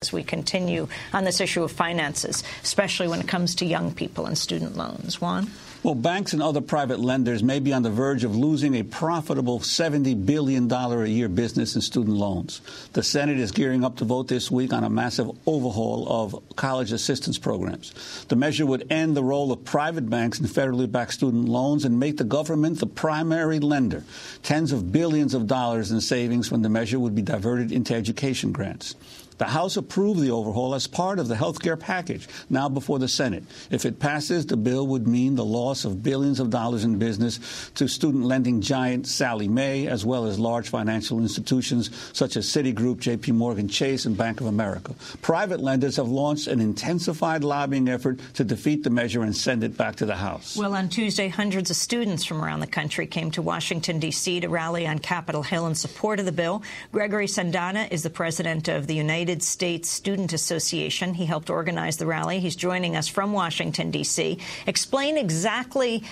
as we continue on this issue of finances, especially when it comes to young people and student loans. Juan? Well, banks and other private lenders may be on the verge of losing a profitable $70 billion a year business in student loans. The Senate is gearing up to vote this week on a massive overhaul of college assistance programs. The measure would end the role of private banks in federally backed student loans and make the government the primary lender. Tens of billions of dollars in savings from the measure would be diverted into education grants. The House approved the overhaul as part of the health care package, now before the Senate. If it passes, the bill would mean the loss of billions of dollars in business to student lending giant Sallie Mae, as well as large financial institutions such as Citigroup, J.P. Morgan Chase, and Bank of America. Private lenders have launched an intensified lobbying effort to defeat the measure and send it back to the House. Well, on Tuesday, hundreds of students from around the country came to Washington, D.C. to rally on Capitol Hill in support of the bill. Gregory Sandana is the president of the United States Student Association. He helped organize the rally. He's joining us from Washington, D.C. Explain exactly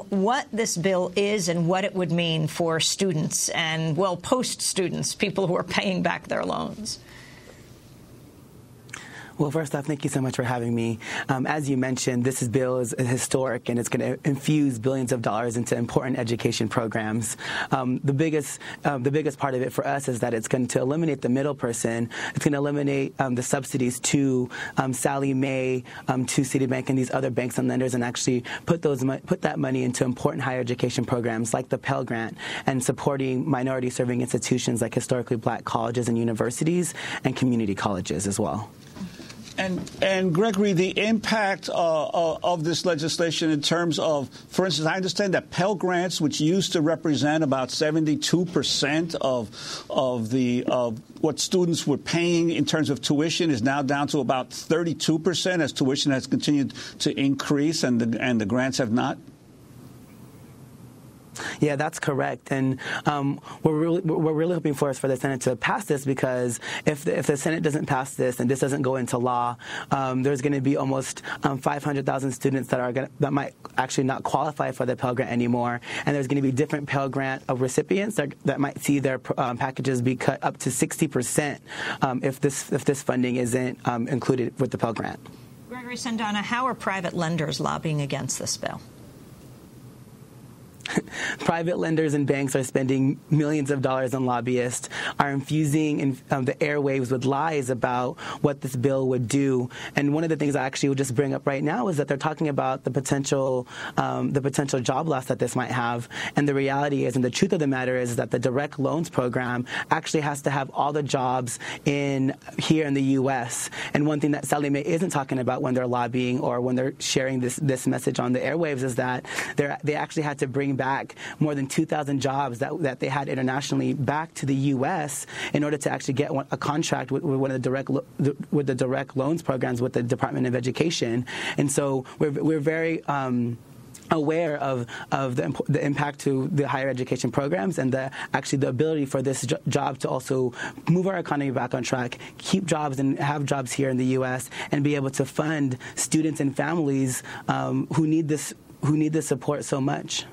what this bill is and what it would mean for students and, well, post-students, people who are paying back their loans. Well, first off, thank you so much for having me. As you mentioned, this bill is historic, and it's going to infuse billions of dollars into important education programs. The biggest part of it for us is that it's going to eliminate the middle person. It's going to eliminate the subsidies to Sallie Mae, to Citibank, and these other banks and lenders, and actually put that money into important higher education programs like the Pell Grant and supporting minority-serving institutions like historically black colleges and universities and community colleges as well. And Gregory, the impact of this legislation in terms of, for instance, I understand that Pell Grants, which used to represent about 72% of what students were paying in terms of tuition, is now down to about 32% as tuition has continued to increase and the grants have not. Yeah, that's correct, and we're really hoping for the Senate to pass this, because if the Senate doesn't pass this and this doesn't go into law, there's going to be almost 500,000 students that might actually not qualify for the Pell Grant anymore, and there's going to be different Pell Grant recipients that might see their packages be cut up to 60% if this funding isn't included with the Pell Grant. Gregory Sandana, how are private lenders lobbying against this bill? Private lenders and banks are spending millions of dollars on lobbyists, are infusing the airwaves with lies about what this bill would do. And one of the things I actually would just bring up right now is that they're talking about the potential job loss that this might have. And the reality is, and the truth of the matter is, that the direct loans program actually has to have all the jobs here in the U.S. And one thing that Sallie Mae isn't talking about when they're lobbying or when they're sharing this message on the airwaves is that they actually had to bring back more than 2,000 jobs that they had internationally back to the U.S. in order to actually get a contract with one of the direct loans programs with the Department of Education. And so we're very aware of the impact to the higher education programs and the ability for this job to also move our economy back on track, keep jobs and have jobs here in the U.S., and be able to fund students and families who need this support so much.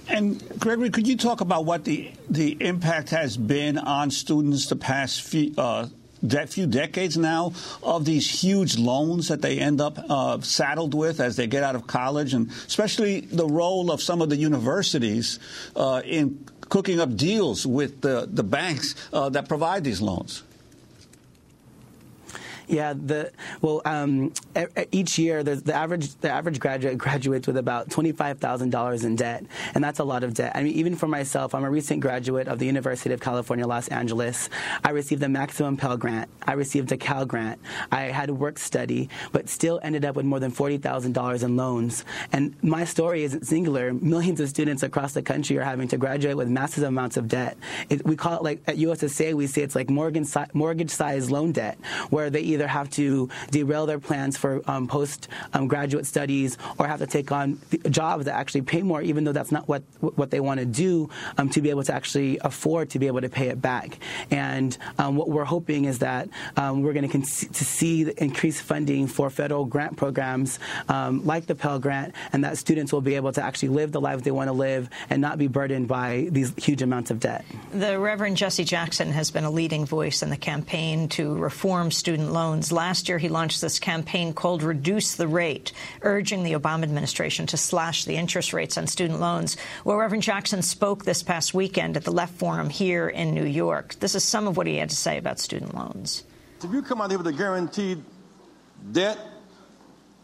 And Gregory, could you talk about what the impact has been on students the past few decades now of these huge loans that they end up saddled with as they get out of college, and especially the role of some of the universities in cooking up deals with the banks that provide these loans? Yeah, each year the average graduate graduates with about $25,000 in debt, and that's a lot of debt. I mean, even for myself, I'm a recent graduate of the University of California, Los Angeles. I received a maximum Pell Grant. I received a Cal Grant. I had work study, but still ended up with more than $40,000 in loans. And my story isn't singular. Millions of students across the country are having to graduate with massive amounts of debt. We call it, like at USSA, we say it's like mortgage-sized loan debt, where they either have to derail their plans for post-graduate studies or have to take on jobs that actually pay more, even though that's not what they want to do, to be able to actually afford to be able to pay it back. And what we're hoping is that we're going to see the increased funding for federal grant programs like the Pell Grant, and that students will be able to actually live the lives they want to live and not be burdened by these huge amounts of debt. The Reverend Jesse Jackson has been a leading voice in the campaign to reform student loans. Last year, he launched this campaign called Reduce the Rate, urging the Obama administration to slash the interest rates on student loans. Well, Reverend Jackson spoke this past weekend at the Left Forum here in New York. This is some of what he had to say about student loans. If you come out here with a guaranteed debt,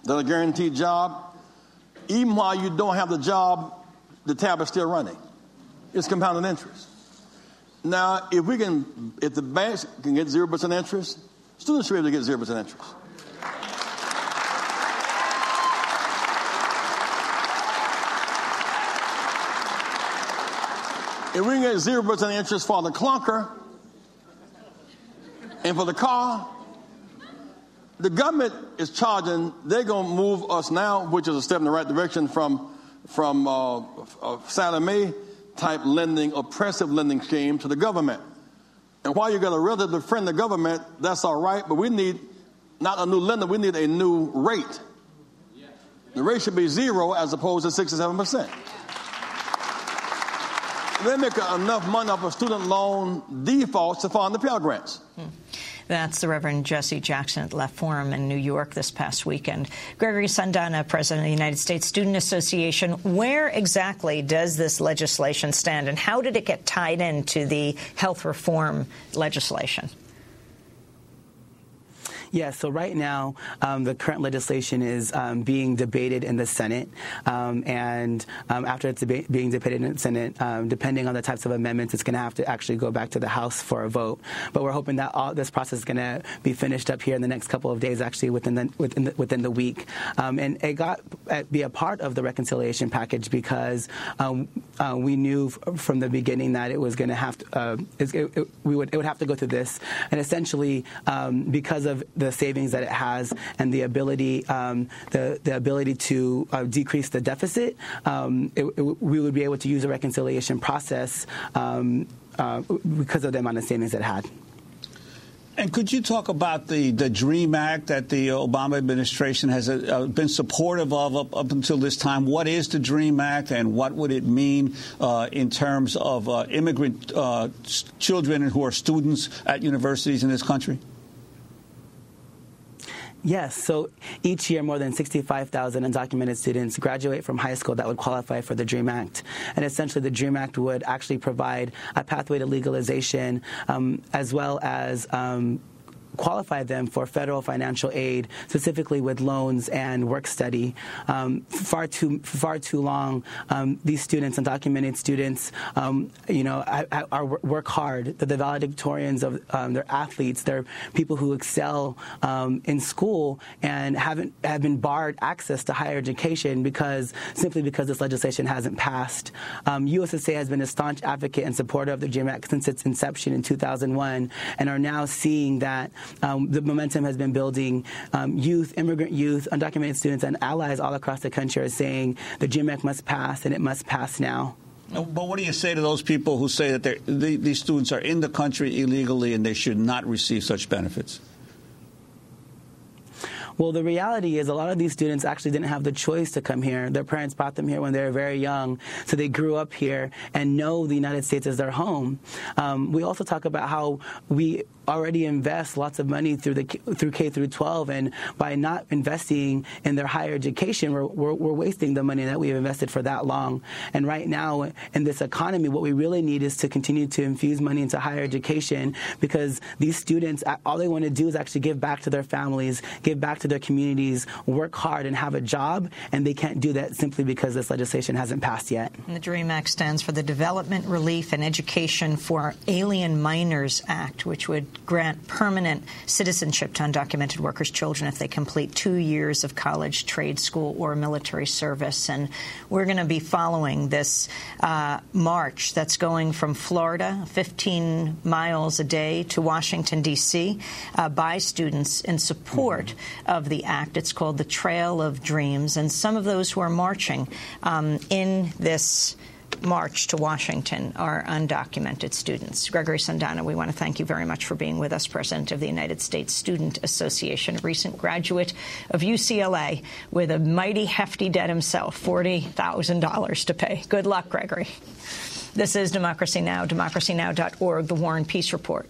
then a guaranteed job, even while you don't have the job, the tab is still running. It's compounded interest. Now, if the banks can get 0% interest, students should be able to get 0% interest. If we can get 0% interest for the clunker and for the car, the government is charging, they're going to move us now, which is a step in the right direction from Sallie Mae type lending, oppressive lending scheme to the government. And while you got a relative to friend the government, that's all right, but we need not a new lender, we need a new rate. The rate should be 0 as opposed to 67%. They make enough money off of student loan defaults to fund the Pell Grants. That's the Reverend Jesse Jackson at the Left Forum in New York this past weekend. Gregory Sandana, president of the United States Student Association. Where exactly does this legislation stand, and how did it get tied into the health reform legislation? Yeah, so right now, the current legislation is being debated in the Senate, and after it's being debated in the Senate, depending on the types of amendments, it's going to have to actually go back to the House for a vote. But we're hoping that all this process is going to be finished up here in the next couple of days, actually within the week. And it got be a part of the reconciliation package because we knew from the beginning that it was going to have to it would have to go through this, and essentially because of the savings that it has and the ability to decrease the deficit, we would be able to use a reconciliation process because of the amount of savings it had. And could you talk about the DREAM Act that the Obama administration has been supportive of up until this time? What is the DREAM Act, and what would it mean in terms of immigrant children who are students at universities in this country? Yes. So each year, more than 65,000 undocumented students graduate from high school that would qualify for the DREAM Act. And essentially, the DREAM Act would actually provide a pathway to legalization as well as qualify them for federal financial aid, specifically with loans and work study. Far too long, these students, undocumented students, work hard. They're the valedictorians of they're athletes. They're people who excel in school and have been barred access to higher education simply because this legislation hasn't passed. USSA has been a staunch advocate and supporter of the DREAM Act since its inception in 2001, and are now seeing that the momentum has been building. Immigrant youth, undocumented students, and allies all across the country are saying the DREAM Act must pass, and it must pass now. But what do you say to those people who say that these students are in the country illegally and they should not receive such benefits? Well, the reality is a lot of these students actually didn't have the choice to come here. Their parents brought them here when they were very young, so they grew up here and know the United States as their home. We also talk about how we already invest lots of money through K through 12, and by not investing in their higher education, we're wasting the money that we've invested for that long. And right now, in this economy, what we really need is to continue to infuse money into higher education, because these students, all they want to do is actually give back to their families, give back to their communities, work hard, and have a job, and they can't do that simply because this legislation hasn't passed yet. And the DREAM Act stands for the Development, Relief, and Education for Alien Minors Act, which would grant permanent citizenship to undocumented workers' children if they complete 2 years of college, trade school, or military service. And we're going to be following this march that's going from Florida, 15 miles a day, to Washington, D.C., by students in support of the act. It's called the Trail of Dreams. And some of those who are marching in this march to Washington are undocumented students. Gregory Sandana, we want to thank you very much for being with us, President of the United States Student Association, a recent graduate of UCLA with a mighty hefty debt himself, $40,000 to pay. Good luck, Gregory. This is Democracy Now!, democracynow.org, The War and Peace Report.